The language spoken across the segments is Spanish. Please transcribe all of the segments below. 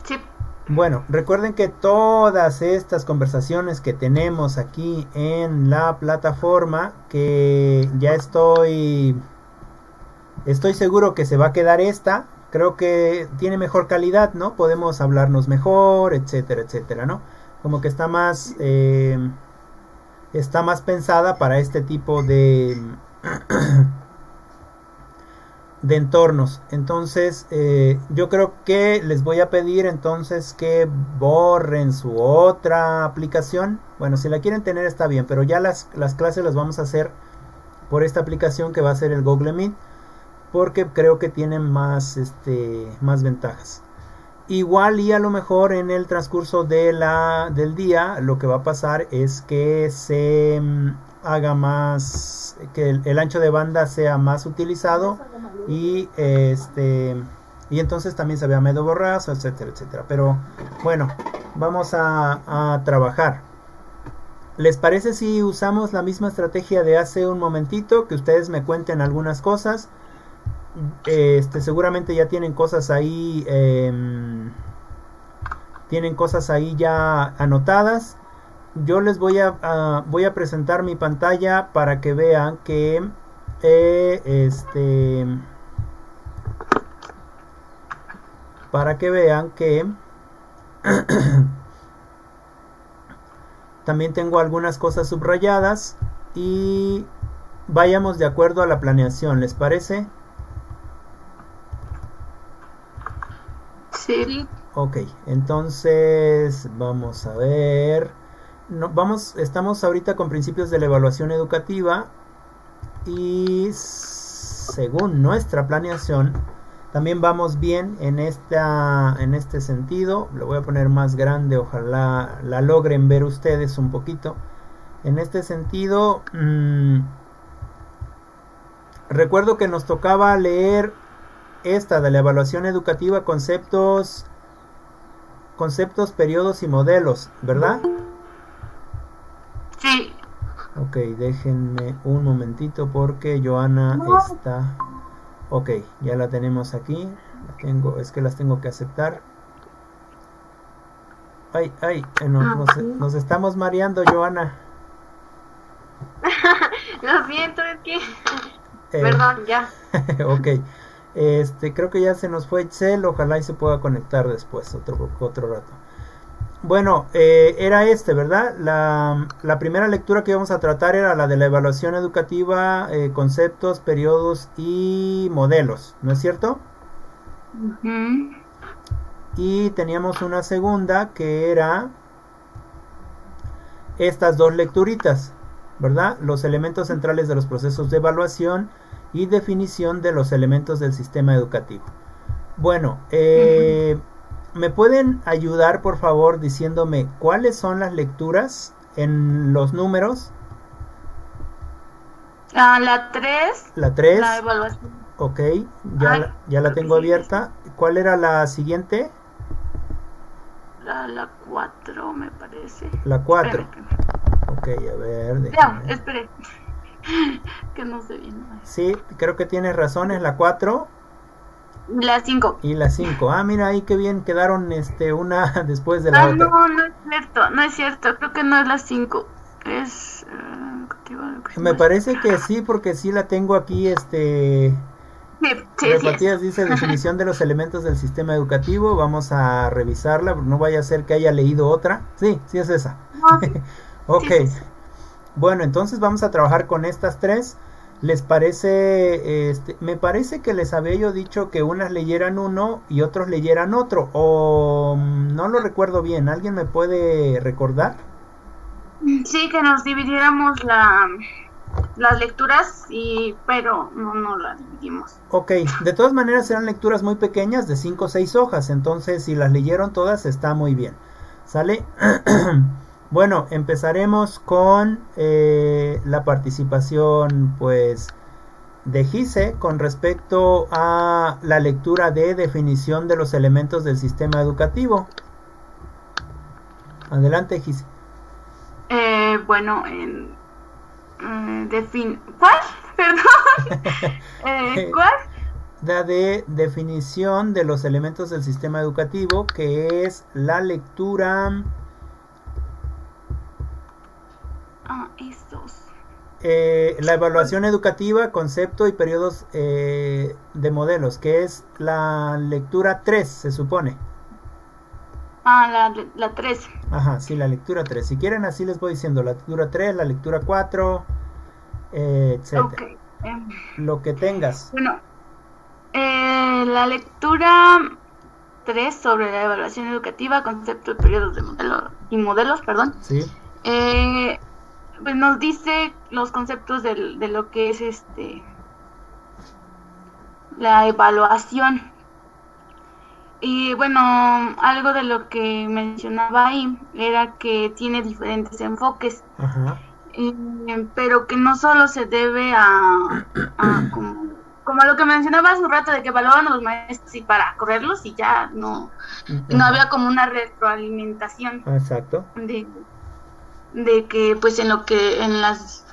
Sí. Bueno, recuerden que todas estas conversaciones que tenemos aquí en la plataforma, que ya estoy seguro que se va a quedar esta, creo que tiene mejor calidad, ¿no? Podemos hablarnos mejor, etcétera, etcétera, ¿no? Como que está más pensada para este tipo de entornos. Entonces yo creo que les voy a pedir entonces que borren su otra aplicación. Bueno, si la quieren tener está bien, pero ya las clases las vamos a hacer por esta aplicación que va a ser el Google Meet, porque creo que tiene más ventajas. Igual y a lo mejor en el transcurso del día lo que va a pasar es que se haga más, que el ancho de banda sea más utilizado y entonces también se vea medio borroso, etcétera, etcétera. Pero bueno, vamos a trabajar. ¿Les parece si usamos la misma estrategia de hace un momentito? Que ustedes me cuenten algunas cosas. Seguramente ya tienen cosas ahí ya anotadas. Yo les voy a presentar mi pantalla para que vean que también tengo algunas cosas subrayadas y vayamos de acuerdo a la planeación, ¿les parece? Sí. Ok, entonces vamos a ver. Estamos ahorita con principios de la evaluación educativa y según nuestra planeación también vamos bien en este sentido. Lo voy a poner más grande, ojalá la logren ver ustedes un poquito. En este sentido, recuerdo que nos tocaba leer esta de la evaluación educativa, conceptos, periodos y modelos, ¿verdad? Sí. Ok, déjenme un momentito porque Joana está... Ok, ya la tenemos aquí. Es que las tengo que aceptar. Nos estamos mareando, Joana. Lo siento, es que... Perdón, ya. Ok. Creo que ya se nos fue Itzel, ojalá y se pueda conectar después, otro rato. Bueno, era ¿verdad? La primera lectura que íbamos a tratar era la de la evaluación educativa, conceptos, periodos y modelos, ¿no es cierto? Uh-huh. Y teníamos una segunda que era estas dos lecturitas, ¿verdad? Los elementos centrales de los procesos de evaluación y definición de los elementos del sistema educativo. Bueno, ¿me pueden ayudar por favor diciéndome cuáles son las lecturas en los números? La 3. La 3. La evaluación. Ok, ya la tengo abierta. ¿Cuál era la siguiente? La 4 me parece. La 4. Ok, a ver. Espere. Que no sé bien. Sí, creo que tienes razón, es la 4. La 5. Y la 5. Ah, mira ahí qué bien quedaron una después de la otra. No es cierto, creo que no es la 5. Es me parece que sí, porque sí la tengo aquí Matías dice definición de los elementos del sistema educativo. Vamos a revisarla, no vaya a ser que haya leído otra. Sí es esa. No, sí. Ok. Sí. Bueno, entonces vamos a trabajar con estas tres. ¿Les parece? Me parece que les había yo dicho que unas leyeran uno y otros leyeran otro, o no lo recuerdo bien. ¿Alguien me puede recordar? Sí, que nos dividiéramos las lecturas, pero no las dividimos. Ok, de todas maneras eran lecturas muy pequeñas de 5 o 6 hojas, entonces si las leyeron todas está muy bien. ¿Sale? Bueno, empezaremos con la participación pues de Gise con respecto a la lectura de definición de los elementos del sistema educativo. Adelante, Gise. Bueno, ¿cuál? Perdón. ¿Cuál? la de definición de los elementos del sistema educativo, que es la lectura. La evaluación educativa, concepto y periodos de modelos, que es la lectura 3, se supone. La 3. Ajá, sí, la lectura 3. Si quieren, así les voy diciendo, la lectura 3, la lectura 4, etcétera. Okay. Lo que tengas. Bueno, la lectura 3 sobre la evaluación educativa, concepto y periodos de modelos, perdón. Sí. Pues nos dice los conceptos de lo que es la evaluación. Y bueno, algo de lo que mencionaba ahí era que tiene diferentes enfoques. Ajá. Pero que no solo se debe a como lo que mencionaba hace un rato, de que evaluaban a los maestros y para correrlos y ya no había como una retroalimentación. Exacto. De que pues en las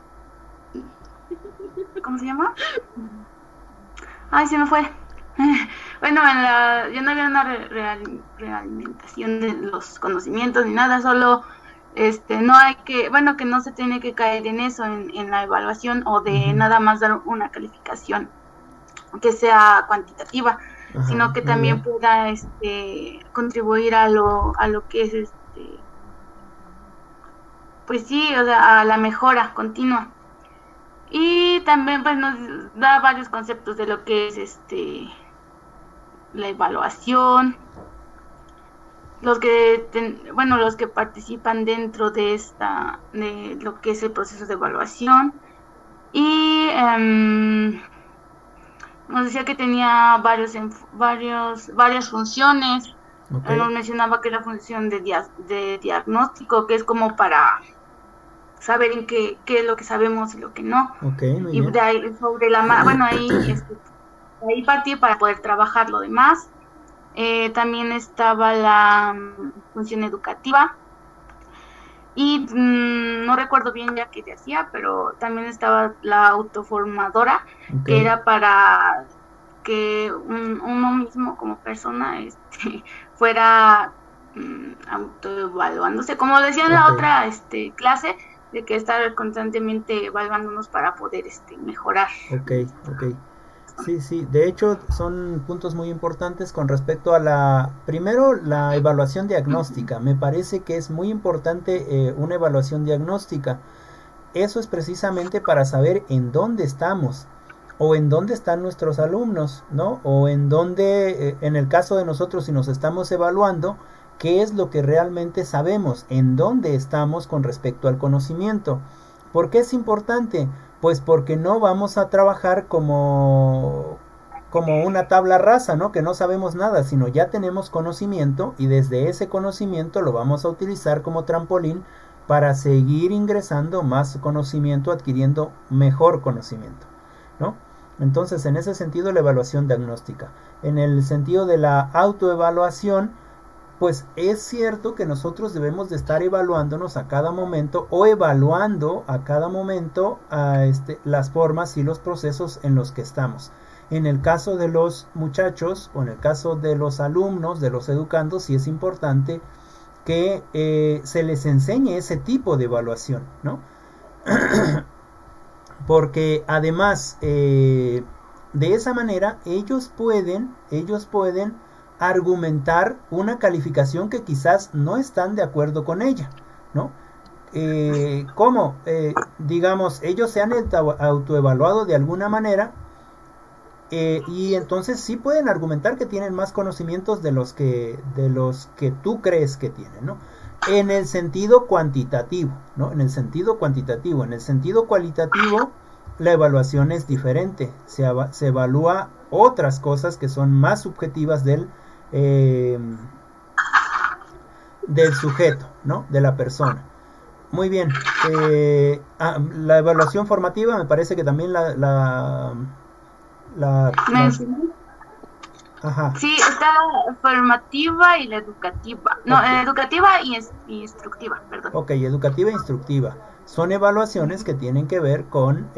¿cómo se llama? Ay, se me fue. Bueno, ya no había una realimentación de los conocimientos ni nada, solo no hay que no se tiene que caer en eso, en la evaluación, o de nada más dar una calificación que sea cuantitativa, sino que también pueda contribuir a lo que es pues sí, o sea, a la mejora continua. Y también pues nos da varios conceptos de lo que es la evaluación, los que participan dentro de lo que es el proceso de evaluación. Y nos decía que tenía varias funciones. Okay. Nos mencionaba que la función de diagnóstico, que es como para saber en qué es lo que sabemos y lo que no. Okay, muy y bien. De ahí, sobre ahí partí para poder trabajar lo demás. También estaba la función educativa, y no recuerdo bien ya qué se hacía, pero también estaba la autoformadora, que era para que uno mismo como persona fuera autoevaluándose, como decía en la otra clase, de que estar constantemente evaluándonos para poder mejorar. Okay. Sí, de hecho son puntos muy importantes con respecto a primero la evaluación diagnóstica. Me parece que es muy importante una evaluación diagnóstica. Eso es precisamente para saber en dónde estamos, o en dónde están nuestros alumnos, ¿no? O en dónde, en el caso de nosotros, si nos estamos evaluando, qué es lo que realmente sabemos, en dónde estamos con respecto al conocimiento. ¿Por qué es importante? Pues porque no vamos a trabajar como una tabla rasa, ¿no? Que no sabemos nada, sino ya tenemos conocimiento, y desde ese conocimiento lo vamos a utilizar como trampolín para seguir ingresando más conocimiento, adquiriendo mejor conocimiento, ¿no? Entonces, en ese sentido, la evaluación diagnóstica. En el sentido de la autoevaluación, pues es cierto que nosotros debemos de estar evaluándonos a cada momento, o evaluando a cada momento las formas y los procesos en los que estamos. En el caso de los muchachos, o en el caso de los alumnos, de los educandos, sí es importante que se les enseñe ese tipo de evaluación, ¿no? Porque además de esa manera ellos pueden argumentar una calificación que quizás no están de acuerdo con ella, ¿no? ¿Cómo? Digamos, ellos se han autoevaluado de alguna manera, y entonces sí pueden argumentar que tienen más conocimientos de los que tú crees que tienen, ¿no? En el sentido cuantitativo, ¿no? En el sentido cuantitativo. En el sentido cualitativo, la evaluación es diferente. Se evalúa otras cosas que son más subjetivas del sujeto, ¿no? De la persona. Muy bien. La evaluación formativa, me parece que también Ajá. Sí, está la formativa y la educativa. No, educativa y instructiva, perdón. Ok, educativa e instructiva. Son evaluaciones que tienen que ver con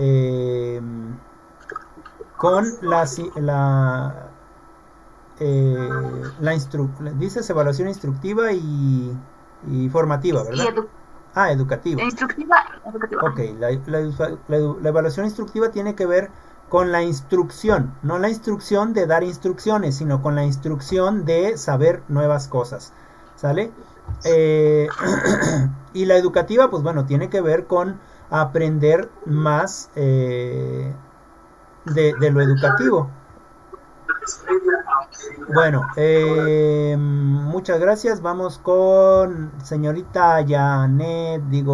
con dices evaluación instructiva y formativa, ¿verdad? Educativa. Instructiva y educativa. Ok, la evaluación instructiva tiene que ver con la instrucción, no la instrucción de dar instrucciones, sino con la instrucción de saber nuevas cosas, ¿sale? Y la educativa, pues bueno, tiene que ver con aprender más de lo educativo. Bueno, muchas gracias. Vamos con señorita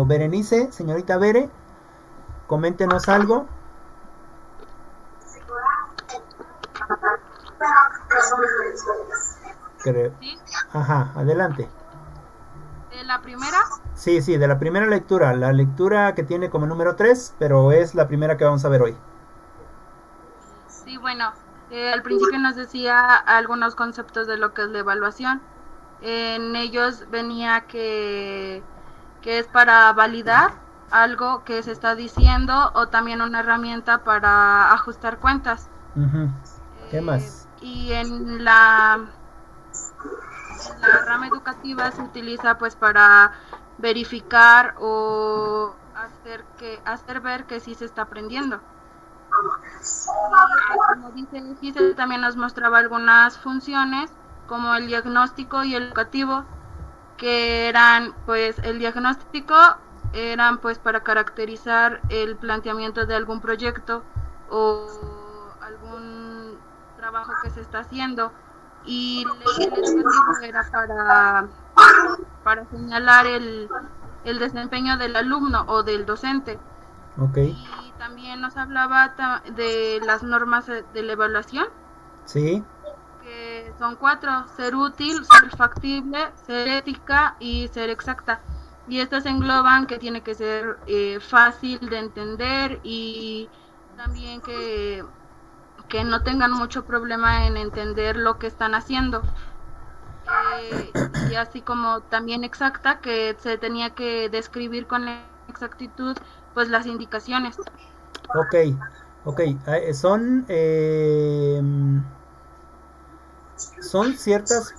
Berenice. Señorita Bere, coméntenos algo. Creo. ¿Sí? Ajá, adelante. ¿De la primera? Sí, de la primera lectura. La lectura que tiene como número 3, pero es la primera que vamos a ver hoy. Sí, bueno. Al principio nos decía algunos conceptos de lo que es la evaluación. En ellos venía que es para validar algo que se está diciendo o también una herramienta para ajustar cuentas. ¿Qué más? Y en la rama educativa se utiliza pues para verificar o hacer ver que sí se está aprendiendo. Como dice Giselle, también nos mostraba algunas funciones como el diagnóstico y el educativo, que eran pues el diagnóstico eran pues para caracterizar el planteamiento de algún proyecto o algún trabajo que se está haciendo, y el educativo era para señalar el desempeño del alumno o del docente. Okay. Y también nos hablaba de las normas de la evaluación. Sí. Que son 4: ser útil, ser factible, ser ética y ser exacta. Y estas engloban que tiene que ser fácil de entender y también que no tengan mucho problema en entender lo que están haciendo. Y así como también exacta, que se tenía que describir con exactitud pues las indicaciones. Ok, son ciertas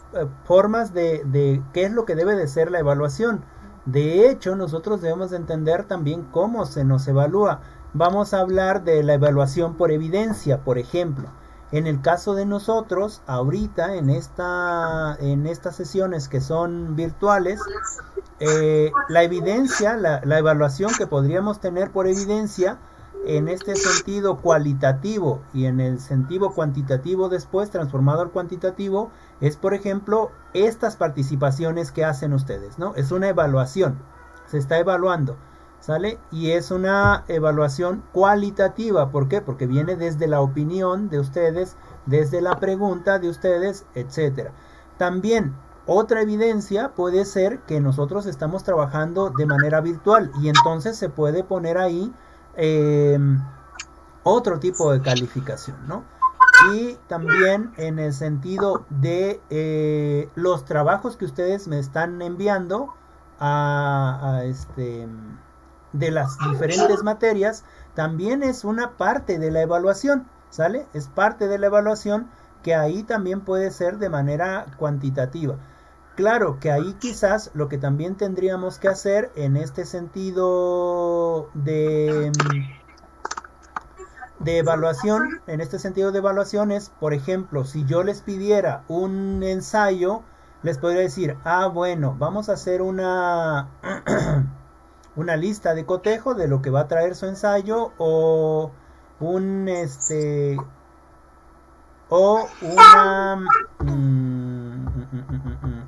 formas de qué es lo que debe de ser la evaluación. De hecho, nosotros debemos de entender también cómo se nos evalúa. Vamos a hablar de la evaluación por evidencia, por ejemplo. En el caso de nosotros, ahorita en estas sesiones que son virtuales, la evidencia, la evaluación que podríamos tener por evidencia, en este sentido cualitativo y en el sentido cuantitativo después, transformado al cuantitativo, es por ejemplo estas participaciones que hacen ustedes, ¿no? Es una evaluación, se está evaluando, ¿sale? Y es una evaluación cualitativa. ¿Por qué? Porque viene desde la opinión de ustedes, desde la pregunta de ustedes, etcétera. También otra evidencia puede ser que nosotros estamos trabajando de manera virtual y entonces se puede poner ahí otro tipo de calificación, ¿no? Y también en el sentido de los trabajos que ustedes me están enviando de las diferentes materias, también es una parte de la evaluación, ¿sale? Es parte de la evaluación que ahí también puede ser de manera cuantitativa. Claro que ahí quizás lo que también tendríamos que hacer en este sentido de evaluación, es, por ejemplo, si yo les pidiera un ensayo, les podría decir, bueno, vamos a hacer una lista de cotejo de lo que va a traer su ensayo o una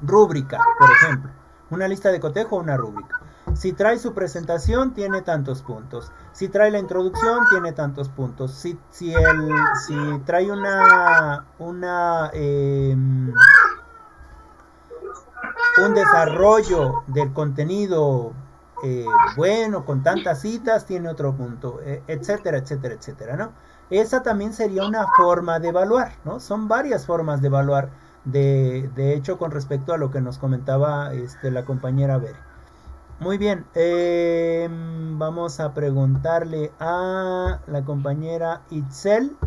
rúbrica, por ejemplo, una lista de cotejo o una rúbrica. Si trae su presentación, tiene tantos puntos. Si trae la introducción, tiene tantos puntos. Si trae un desarrollo del contenido bueno, con tantas citas, tiene otro punto, etcétera, etcétera, etcétera, ¿no? Esa también sería una forma de evaluar, ¿no? Son varias formas de evaluar, de hecho, con respecto a lo que nos comentaba la compañera Bere. Muy bien, vamos a preguntarle a la compañera Itzel.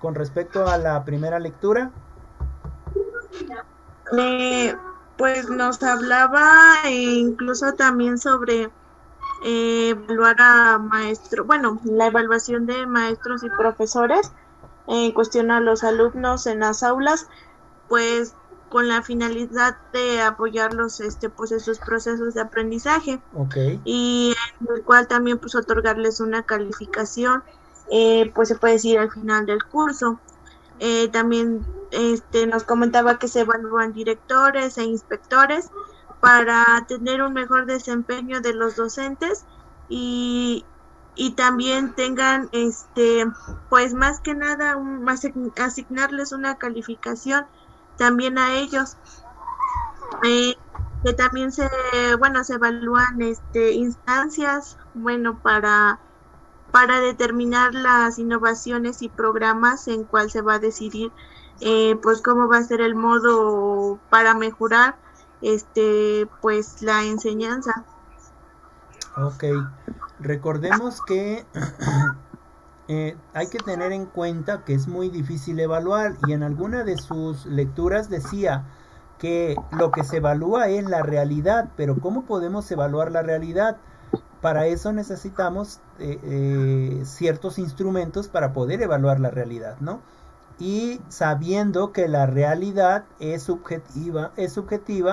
con respecto a la primera lectura? Pues nos hablaba incluso también sobre evaluar a maestros, bueno, la evaluación de maestros y profesores en cuestión a los alumnos en las aulas, pues con la finalidad de apoyarlos pues en sus procesos de aprendizaje. Okay. Y en el cual también pues otorgarles una calificación, pues se puede decir al final del curso. También nos comentaba que se evalúan directores e inspectores para tener un mejor desempeño de los docentes y también tengan pues más que nada asignarles una calificación también a ellos, que también se evalúan instancias para determinar las innovaciones y programas en cuál se va a decidir pues cómo va a ser el modo para mejorar pues la enseñanza. Ok, recordemos que hay que tener en cuenta que es muy difícil evaluar, y en alguna de sus lecturas decía que lo que se evalúa es la realidad, pero ¿cómo podemos evaluar la realidad? Para eso necesitamos ciertos instrumentos para poder evaluar la realidad, ¿no? Y sabiendo que la realidad es subjetiva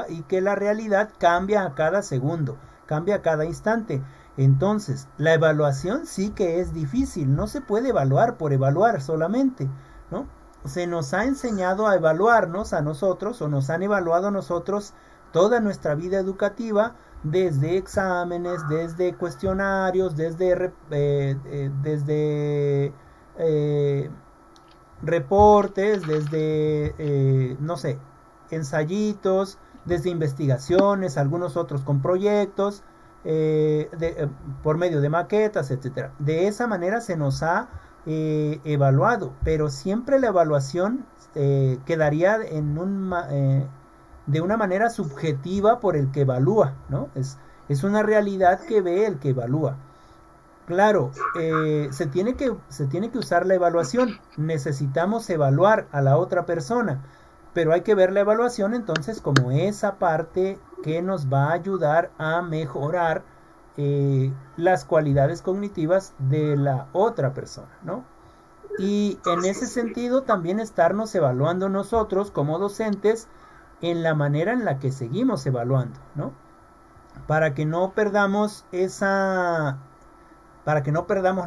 y que la realidad cambia a cada segundo, cambia a cada instante. Entonces, la evaluación sí que es difícil, no se puede evaluar por evaluar solamente, ¿no? Se nos ha enseñado a evaluarnos a nosotros, o nos han evaluado a nosotros toda nuestra vida educativa, desde exámenes, desde cuestionarios, desde reportes, desde, no sé, ensayitos, desde investigaciones, algunos otros con proyectos, por medio de maquetas, etcétera. De esa manera se nos ha evaluado, pero siempre la evaluación quedaría en de una manera subjetiva por el que evalúa, ¿no? Es una realidad que ve el que evalúa. Claro, se tiene que usar la evaluación. Necesitamos evaluar a la otra persona, pero hay que ver la evaluación entonces como esa parte que nos va a ayudar a mejorar las cualidades cognitivas de la otra persona, ¿no? Y en ese sentido también estarnos evaluando nosotros como docentes en la manera en la que seguimos evaluando, ¿no? Para que no perdamos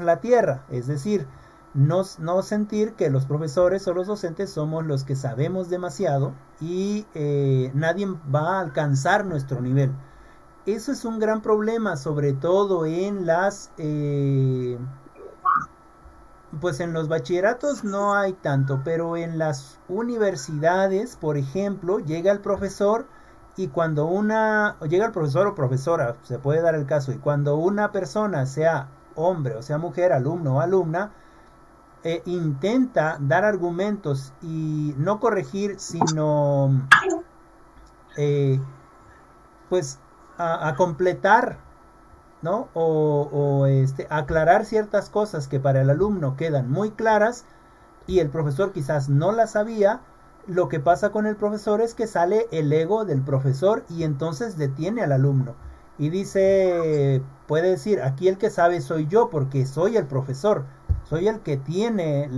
la tierra, es decir, no sentir que los profesores o los docentes somos los que sabemos demasiado y nadie va a alcanzar nuestro nivel. Eso es un gran problema, sobre todo en pues en los bachilleratos no hay tanto, pero en las universidades, por ejemplo, llega el profesor y cuando llega el profesor o profesora, se puede dar el caso, y cuando una persona, sea hombre o sea mujer, alumno o alumna, intenta dar argumentos y no corregir, sino pues a completar, ¿no? O aclarar ciertas cosas que para el alumno quedan muy claras y el profesor quizás no las sabía. Lo que pasa con el profesor es que sale el ego del profesor y entonces detiene al alumno y puede decir, aquí el que sabe soy yo porque soy el profesor, soy el que tiene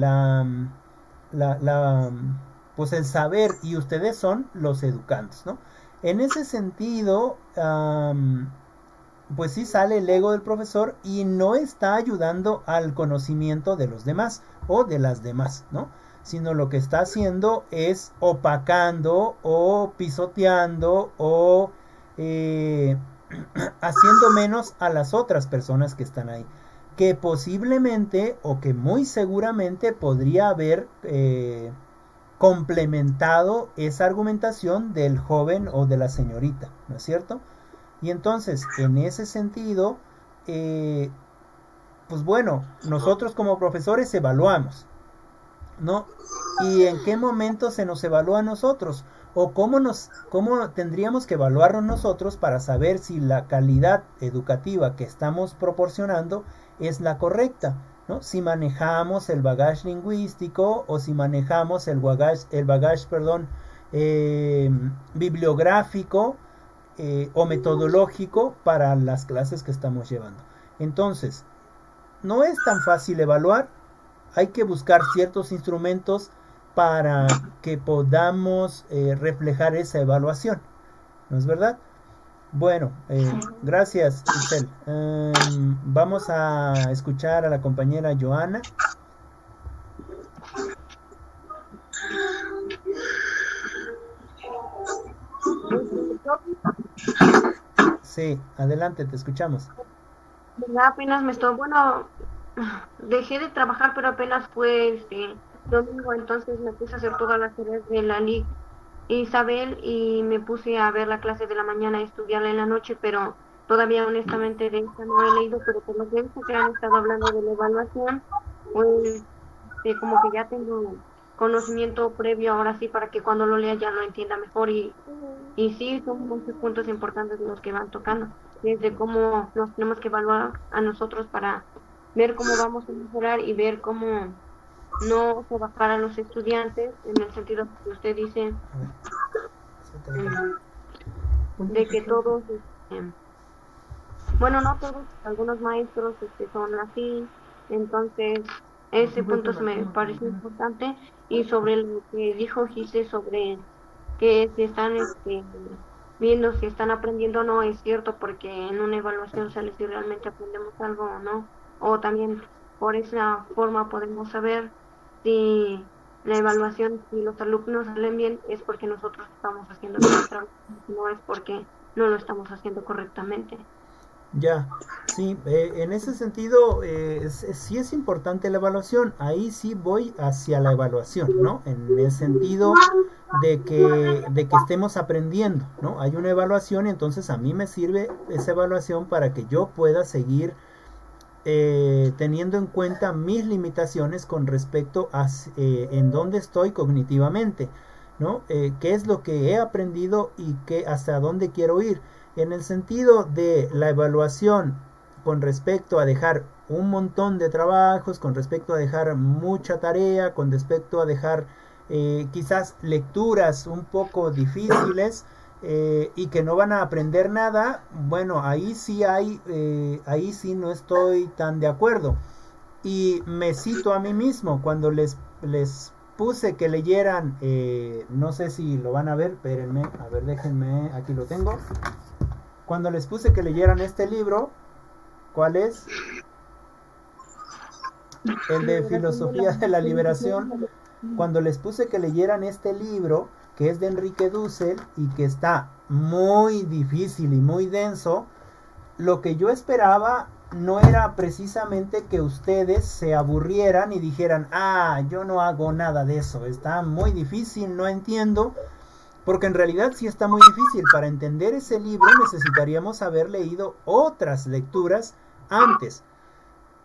pues el saber y ustedes son los educandos, ¿no? En ese sentido, pues sí sale el ego del profesor y no está ayudando al conocimiento de los demás o de las demás, ¿no? Sino lo que está haciendo es opacando o pisoteando o haciendo menos a las otras personas que están ahí, que posiblemente o que muy seguramente podría haber complementado esa argumentación del joven o de la señorita, ¿no es cierto? Y entonces, en ese sentido, pues bueno, nosotros como profesores evaluamos, ¿no? ¿Y en qué momento se nos evalúa a nosotros? ¿O cómo tendríamos que evaluarnos nosotros para saber si la calidad educativa que estamos proporcionando es la correcta? ¿no? Si manejamos el bagaje lingüístico o si manejamos el bagaje, bibliográfico o metodológico para las clases que estamos llevando. Entonces, no es tan fácil evaluar, hay que buscar ciertos instrumentos para que podamos reflejar esa evaluación, ¿no es verdad? Bueno, gracias, Isel. Vamos a escuchar a la compañera Joana. Sí, adelante, te escuchamos. Apenas dejé de trabajar, pero apenas fue domingo, entonces me puse a hacer todas las tareas de la LIC Isabel y me puse a ver la clase de la mañana y estudiarla en la noche, pero todavía honestamente de esta no he leído, pero por lo que he visto que han estado hablando de la evaluación, pues como que ya tengo conocimiento previo ahora sí para que cuando lo lea ya lo entienda mejor y sí, son muchos puntos importantes los que van tocando, desde cómo nos tenemos que evaluar a nosotros para ver cómo vamos a mejorar y ver cómo no se bajar a los estudiantes en el sentido que usted dice de que todos no todos, algunos maestros son así, entonces ese punto se me parece importante. Y sobre lo que dijo Gise sobre que si están viendo si están aprendiendo o no, es cierto, porque en una evaluación sale si realmente aprendemos algo o no, o también por esa forma podemos saber si la evaluación, si los alumnos salen bien, es porque nosotros estamos haciendo bien el trabajo, no es porque no lo estamos haciendo correctamente. Ya, sí, en ese sentido sí es importante la evaluación, ahí sí voy hacia la evaluación, ¿no? En el sentido de que estemos aprendiendo, ¿no? Hay una evaluación y entonces a mí me sirve esa evaluación para que yo pueda seguir teniendo en cuenta mis limitaciones con respecto a en dónde estoy cognitivamente, ¿no? Qué es lo que he aprendido y hasta dónde quiero ir. En el sentido de la evaluación con respecto a dejar un montón de trabajos, con respecto a dejar mucha tarea, con respecto a dejar quizás lecturas un poco difíciles y que no van a aprender nada, bueno, ahí sí no estoy tan de acuerdo. Y me cito a mí mismo, cuando les puse que leyeran, no sé si lo van a ver, espérenme, a ver, déjenme, aquí lo tengo. Cuando les puse que leyeran este libro, ¿cuál es? El de Filosofía de la Liberación. Cuando les puse que leyeran este libro, que es de Enrique Dussel y que está muy difícil y muy denso, lo que yo esperaba no era precisamente que ustedes se aburrieran y dijeran, yo no hago nada de eso, está muy difícil, no entiendo. Porque en realidad sí está muy difícil. Para entender ese libro necesitaríamos haber leído otras lecturas antes.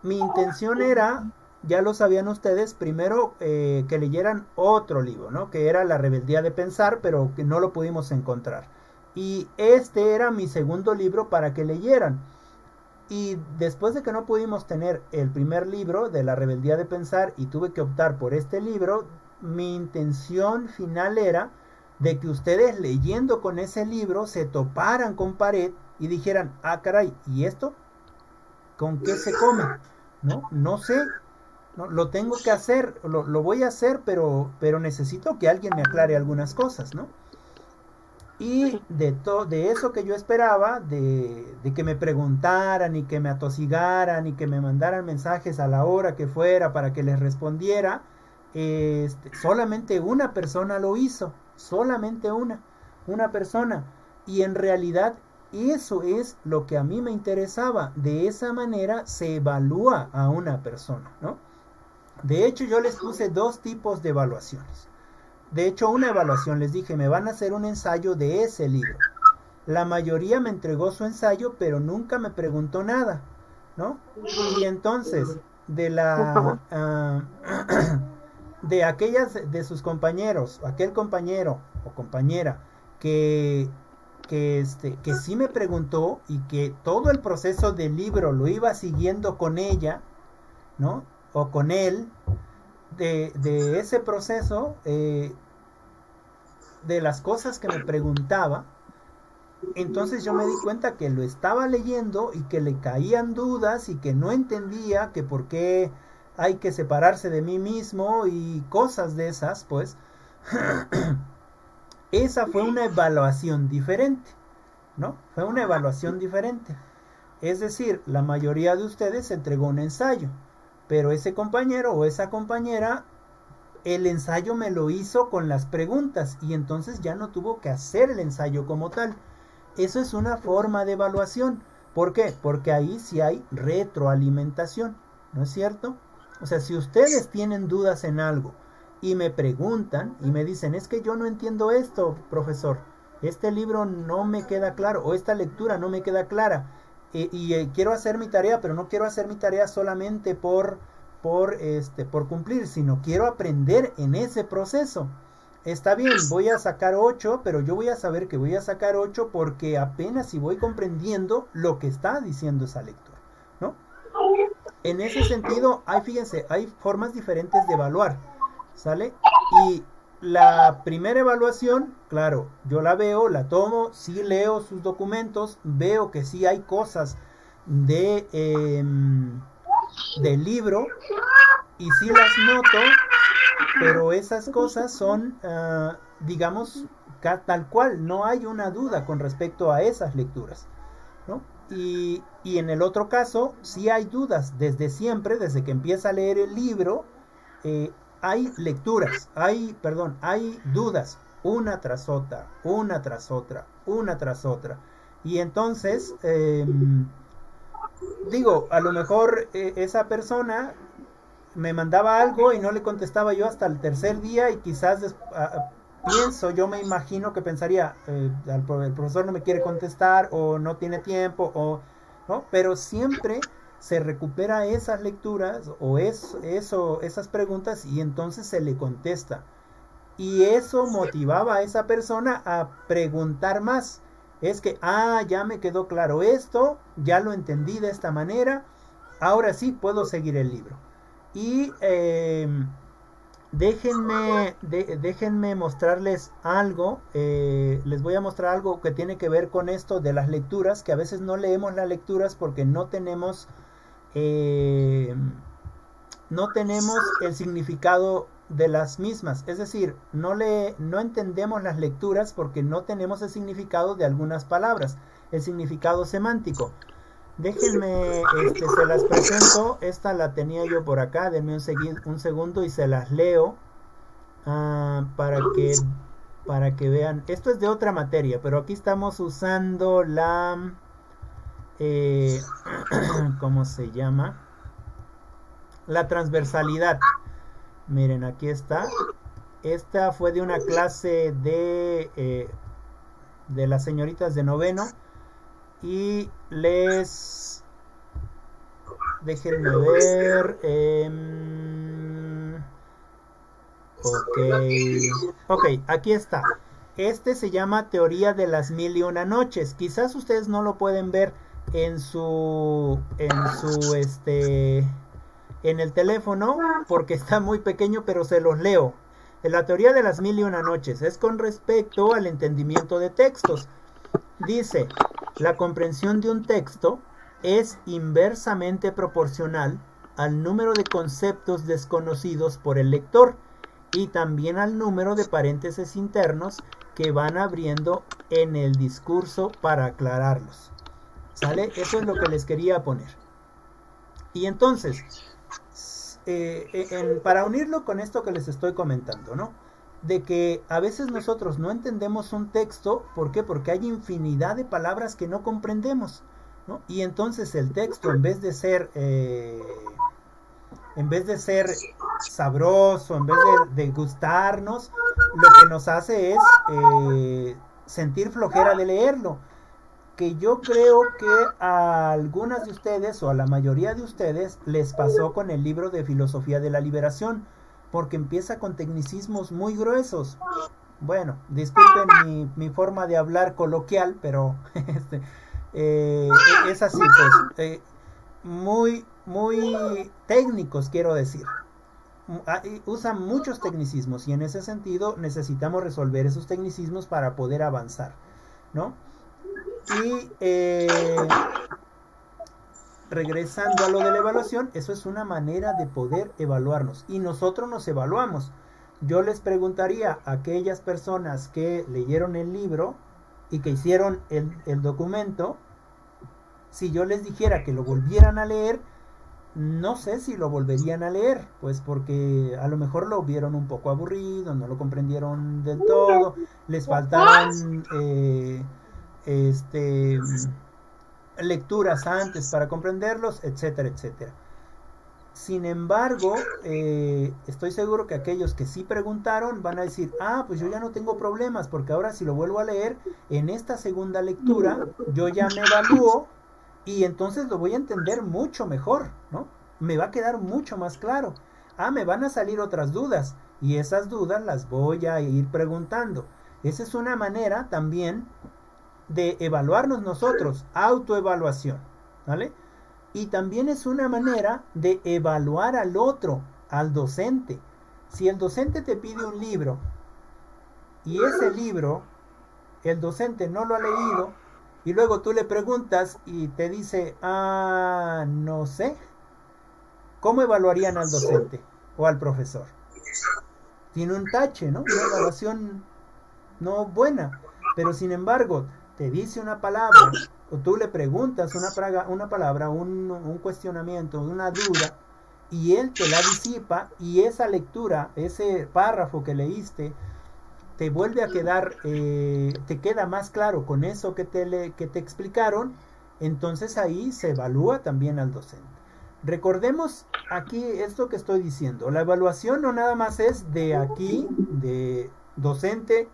Mi intención era, ya lo sabían ustedes, primero que leyeran otro libro, ¿no? Que era La rebeldía de pensar, pero que no lo pudimos encontrar. Y este era mi segundo libro para que leyeran. Y después de que no pudimos tener el primer libro de La rebeldía de pensar y tuve que optar por este libro, mi intención final era de que ustedes leyendo con ese libro se toparan con pared y dijeran, caray, ¿y esto? ¿Con qué se come? No sé, no, lo tengo que hacer, lo voy a hacer, pero necesito que alguien me aclare algunas cosas, ¿no? Y de eso que yo esperaba, de que me preguntaran y que me atosigaran y que me mandaran mensajes a la hora que fuera para que les respondiera, solamente una persona lo hizo. Solamente una persona, y en realidad eso es lo que a mí me interesaba. De esa manera se evalúa a una persona, ¿no? De hecho, yo les puse dos tipos de evaluaciones. De hecho, una evaluación les dije, me van a hacer un ensayo de ese libro. La mayoría me entregó su ensayo, pero nunca me preguntó nada, ¿no? Y entonces, de aquellas de sus compañeros, aquel compañero o compañera que sí me preguntó y que todo el proceso del libro lo iba siguiendo con ella, ¿no? o con él de ese proceso, de las cosas que me preguntaba. Entonces yo me di cuenta que lo estaba leyendo y que le caían dudas y que no entendía que por qué hay que separarse de mí mismo y cosas de esas, pues. Esa fue una evaluación diferente, ¿no? Fue una evaluación diferente. Es decir, la mayoría de ustedes entregó un ensayo, pero ese compañero o esa compañera, el ensayo me lo hizo con las preguntas y entonces ya no tuvo que hacer el ensayo como tal. Eso es una forma de evaluación. ¿Por qué? Porque ahí sí hay retroalimentación, ¿no es cierto? O sea, si ustedes tienen dudas en algo y me preguntan y me dicen, es que yo no entiendo esto, profesor, este libro no me queda claro, o esta lectura no me queda clara, y quiero hacer mi tarea, pero no quiero hacer mi tarea solamente por cumplir, sino quiero aprender en ese proceso. Está bien, voy a sacar 8, pero yo voy a saber que voy a sacar 8 porque apenas si voy comprendiendo lo que está diciendo esa lectura, ¿no? En ese sentido, fíjense, hay formas diferentes de evaluar, ¿sale? Y la primera evaluación, claro, yo la veo, la tomo, sí leo sus documentos, veo que sí hay cosas del libro y sí las noto, pero esas cosas son, digamos, tal cual, no hay una duda con respecto a esas lecturas, ¿no? Y en el otro caso, sí hay dudas desde siempre, desde que empieza a leer el libro, hay lecturas, hay dudas, una tras otra, una tras otra, una tras otra. Y entonces, digo, a lo mejor esa persona me mandaba algo y no le contestaba yo hasta el tercer día y quizás yo me imagino que pensaría, el profesor no me quiere contestar o no tiene tiempo, ¿no? Pero siempre se recupera esas lecturas o esas preguntas y entonces se le contesta. Y eso motivaba a esa persona a preguntar más. Es que, ya me quedó claro esto, ya lo entendí de esta manera, ahora sí puedo seguir el libro. Y déjenme mostrarles algo, les voy a mostrar algo que tiene que ver con esto de las lecturas, que a veces no leemos las lecturas porque no tenemos el significado de las mismas, es decir, no entendemos las lecturas porque no tenemos el significado de algunas palabras, el significado semántico. Déjenme, se las presento. Esta la tenía yo por acá, denme un segundo y se las leo para que vean. Esto es de otra materia, pero aquí estamos usando la ¿cómo se llama? La transversalidad. Miren, aquí está. Esta fue de una clase de las señoritas de noveno. Y déjenme ver. Ok, aquí está. Este se llama Teoría de las Mil y Una Noches. Quizás ustedes no lo pueden ver en el teléfono porque está muy pequeño, pero se los leo. La teoría de las mil y una noches es con respecto al entendimiento de textos. Dice, la comprensión de un texto es inversamente proporcional al número de conceptos desconocidos por el lector y también al número de paréntesis internos que van abriendo en el discurso para aclararlos. ¿Sale? Eso es lo que les quería poner. Y entonces, para unirlo con esto que les estoy comentando, ¿no? De que a veces nosotros no entendemos un texto, ¿por qué? Porque hay infinidad de palabras que no comprendemos, ¿no? Y entonces el texto, en vez de ser sabroso, en vez de gustarnos, lo que nos hace es sentir flojera de leerlo. Que yo creo que a algunas de ustedes o a la mayoría de ustedes les pasó con el libro de Filosofía de la Liberación, porque empieza con tecnicismos muy gruesos. Bueno, disculpen mi forma de hablar coloquial, pero es así, pues, muy muy técnicos, quiero decir. Usan muchos tecnicismos y en ese sentido necesitamos resolver esos tecnicismos para poder avanzar, ¿no? Y regresando a lo de la evaluación, eso es una manera de poder evaluarnos y nosotros nos evaluamos. Yo les preguntaría a aquellas personas que leyeron el libro y que hicieron el documento, si yo les dijera que lo volvieran a leer, no sé si lo volverían a leer, pues porque a lo mejor lo vieron un poco aburrido, no lo comprendieron del todo, les faltaron lecturas antes para comprenderlos, etcétera, etcétera. Sin embargo, estoy seguro que aquellos que sí preguntaron van a decir, pues yo ya no tengo problemas, porque ahora si lo vuelvo a leer, en esta segunda lectura, yo ya me evalúo y entonces lo voy a entender mucho mejor, ¿no? Me va a quedar mucho más claro. Me van a salir otras dudas y esas dudas las voy a ir preguntando. Esa es una manera también de evaluarnos nosotros, autoevaluación, ¿vale? Y también es una manera de evaluar al otro, al docente. Si el docente te pide un libro y ese libro el docente no lo ha leído y luego tú le preguntas y te dice, no sé, ¿cómo evaluarían al docente o al profesor? Tiene un tache, ¿no? Una evaluación no buena, pero sin embargo te dice una palabra o tú le preguntas una palabra, un cuestionamiento, una duda y él te la disipa y esa lectura, ese párrafo que leíste te vuelve a quedar, te queda más claro con eso que te explicaron, entonces ahí se evalúa también al docente. Recordemos aquí esto que estoy diciendo, la evaluación no nada más es de aquí, de docente,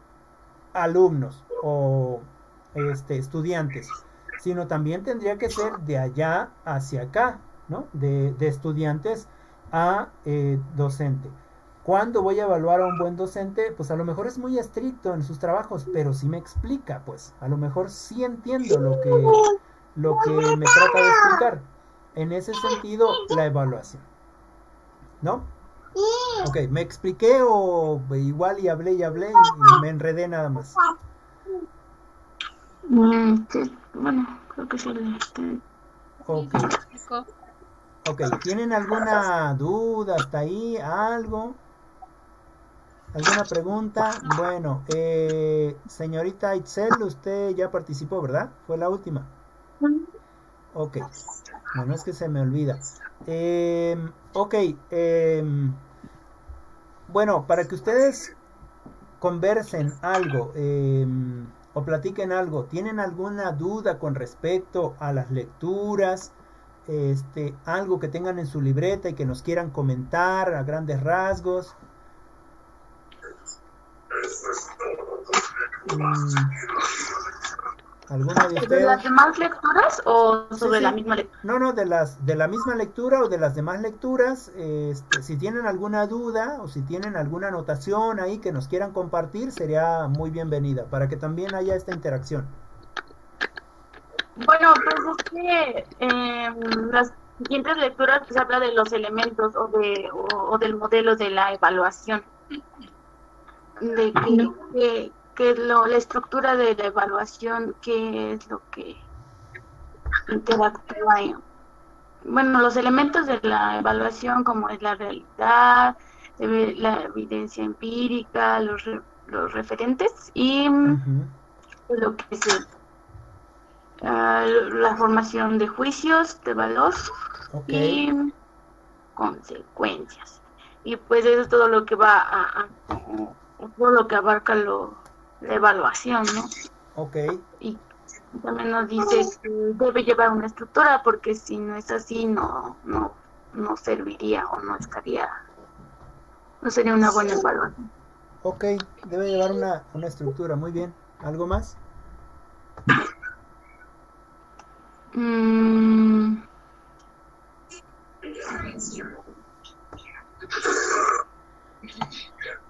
alumnos o estudiantes, sino también tendría que ser de allá hacia acá, ¿no? De estudiantes a docente. ¿Cuándo voy a evaluar a un buen docente? Pues a lo mejor es muy estricto en sus trabajos, pero sí me explica, pues a lo mejor sí entiendo lo que me trata de explicar. En ese sentido, la evaluación, ¿no? Ok, ¿me expliqué o igual y hablé y me enredé nada más? Sí, bueno, creo que sí. Ok, ¿tienen alguna duda hasta ahí? ¿Algo? ¿Alguna pregunta? Bueno, señorita Itzel, usted ya participó, ¿verdad? Fue la última. Ok, bueno, es que se me olvida. Bueno, para que ustedes conversen algo o platiquen algo, ¿tienen alguna duda con respecto a las lecturas? Algo que tengan en su libreta y que nos quieran comentar a grandes rasgos. ¿Alguna de ustedes? ¿De las demás lecturas o sobre la misma lectura? No, de la misma lectura o de las demás lecturas. Si tienen alguna duda o si tienen alguna anotación ahí que nos quieran compartir, sería muy bienvenida para que también haya esta interacción. Bueno, pues es que las siguientes lecturas pues habla de los elementos o del modelo de la evaluación, de la estructura de la evaluación, qué es lo que interactúa bueno, los elementos de la evaluación como es la realidad, la evidencia empírica, los referentes y lo que es la formación de juicios de valor y consecuencias. Y pues eso es todo lo que va todo lo que abarca la evaluación, ¿no? Ok. Y también nos dice que debe llevar una estructura porque si no es así no serviría o no sería una buena evaluación. Ok, debe llevar una estructura, muy bien. ¿Algo más?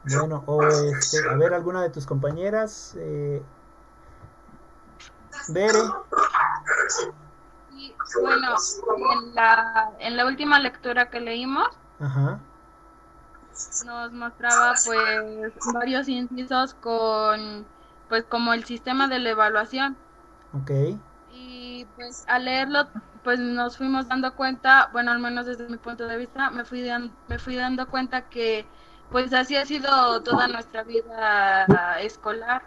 Bueno, a ver, alguna de tus compañeras, Bere. Y bueno, en la última lectura que leímos, Ajá. nos mostraba pues varios incisos con pues como el sistema de la evaluación. Ok. Y pues al leerlo pues nos fuimos dando cuenta, bueno, al menos desde mi punto de vista, me fui dando cuenta que pues así ha sido toda nuestra vida escolar,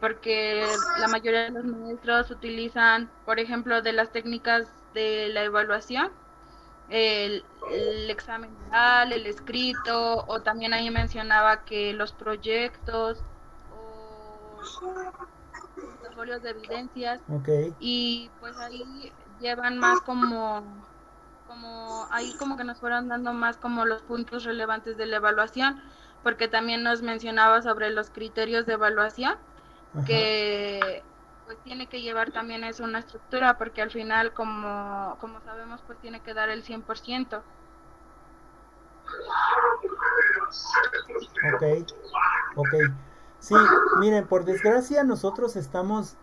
porque la mayoría de los maestros utilizan, por ejemplo, de las técnicas de la evaluación, el examen oral, el escrito, o también ahí mencionaba que los proyectos o portafolios de evidencias, Ok. y pues ahí llevan más como ahí como que nos fueron dando más como los puntos relevantes de la evaluación, porque también nos mencionaba sobre los criterios de evaluación, Ajá. que pues tiene que llevar también eso una estructura, porque al final como sabemos pues tiene que dar el 100%. Ok, ok. Sí, miren, por desgracia nosotros estamos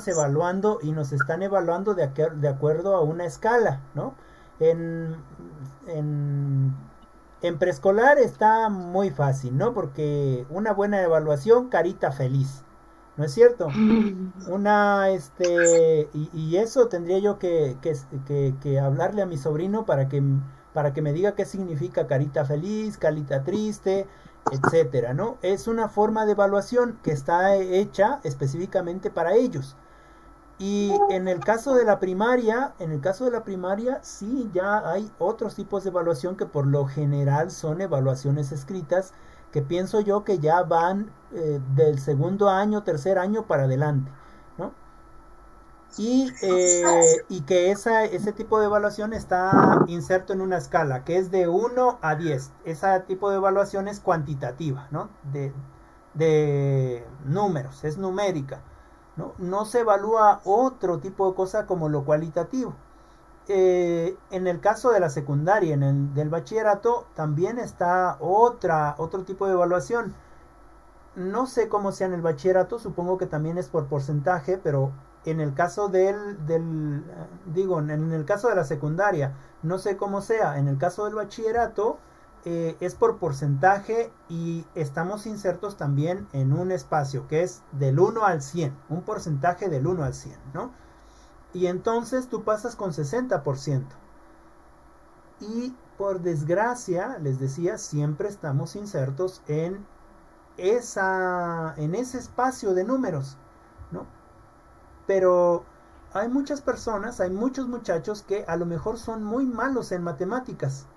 evaluando y nos están evaluando de acuerdo a una escala, ¿no? En, en, en preescolar está muy fácil, ¿no? Porque una buena evaluación, carita feliz, ¿no es cierto? Y eso tendría yo que hablarle a mi sobrino para que me diga qué significa carita feliz, carita triste, etcétera, ¿no? Es una forma de evaluación que está hecha específicamente para ellos. Y en el caso de la primaria, sí, ya hay otros tipos de evaluación que por lo general son evaluaciones escritas, que pienso yo que ya van del segundo año, tercer año para adelante, ¿no? Y que ese tipo de evaluación está inserto en una escala, que es de 1 a 10. Ese tipo de evaluación es cuantitativa, ¿no? De números, es numérica. No se evalúa otro tipo de cosa como lo cualitativo. En el caso de la secundaria, del bachillerato, también está otro tipo de evaluación. No sé cómo sea en el bachillerato, supongo que también es por porcentaje, pero en el caso en el caso de la secundaria, no sé cómo sea. En el caso del bachillerato, es por porcentaje y estamos insertos también en un espacio que es del 1 al 100, un porcentaje del 1 al 100, ¿no? Y entonces tú pasas con 60%. Y por desgracia, les decía, siempre estamos insertos en ese espacio de números, ¿no? Pero hay muchas personas, hay muchos muchachos que a lo mejor son muy malos en matemáticas,